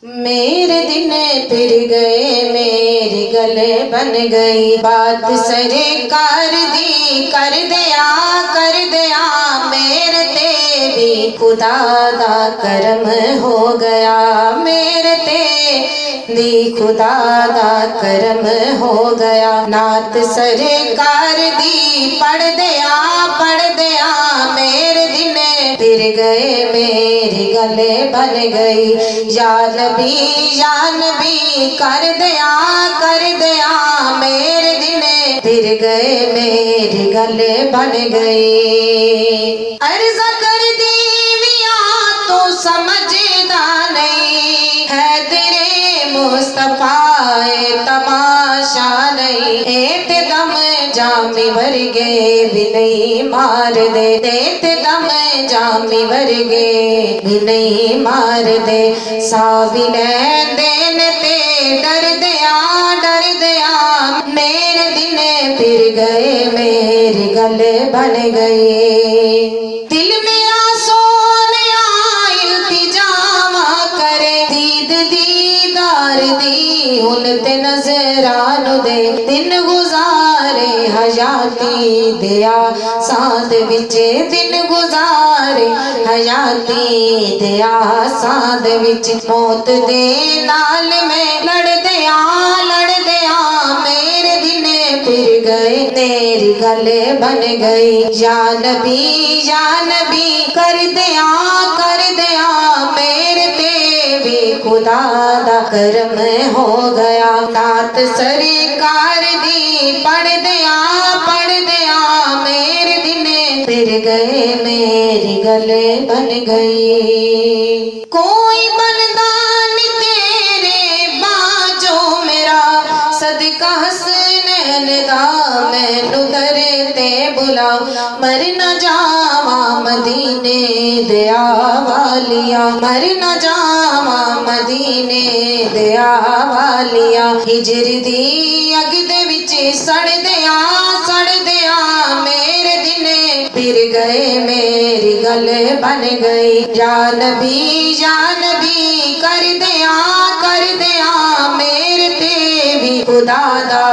میرے دن پھر گئے میرے گلے بن گئی بات سرکار دی کر دیا میرے تے بھی خدا دا کرم ہو گیا میرے تے بھی خدا دا کرم ہو گیا نعت سرکار دی پڑھ دیا میرے دن پھر گئے میرے گلے بن گئی یا نبی کر دیا میرے دن پھر گئے میرے گلے بن گئی عرض کر دیویا تو سمجھدا نہیں ہے تیرے مصطفیٰ تماشا نہیں ایت دم جامی ورگے بھی نہیں مار دے ایت دم جامی ورگے بھی نہیں مار دے ساوی لین دین تے ڈر دیا میرے دن پھر گئے میرے گلے بن گئے دل میرا سونیا التجا کرے دیدار دی ان تے نظران دے دن گزارے حیاتی دیا ساتھ وچے دن گزارے حیاتی دیا ساتھ وچ موت دے نال میں لڑ دیا میرے دن پھر گئے میری گلے بن گئی یا نبی کر دیا میرے تے بھی خدا دا کرم ہو گیا نعت سرکار دی پڑھ دیا میرے دن پھر گئے میری گلے بن گئی کوئی بندہ نہیں تیرے باجو میرا صدقہ حسنین دا مینو در تے بلا مر نہ جاواں مدینے دیا والیا مر نہ جاواں مدینے دیا والیا ہجر دی اگ دے وچ سڑ دیا میرے دن پھر گئے میری گلے بن گئی یا نبی کر دیا میرے تے بھی خدا دا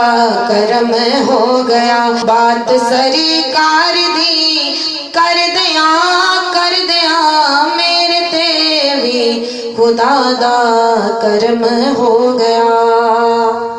کرم ہو گیا بات سرکار دی کر دیا میرے تے بھی خدا دا کرم ہو گیا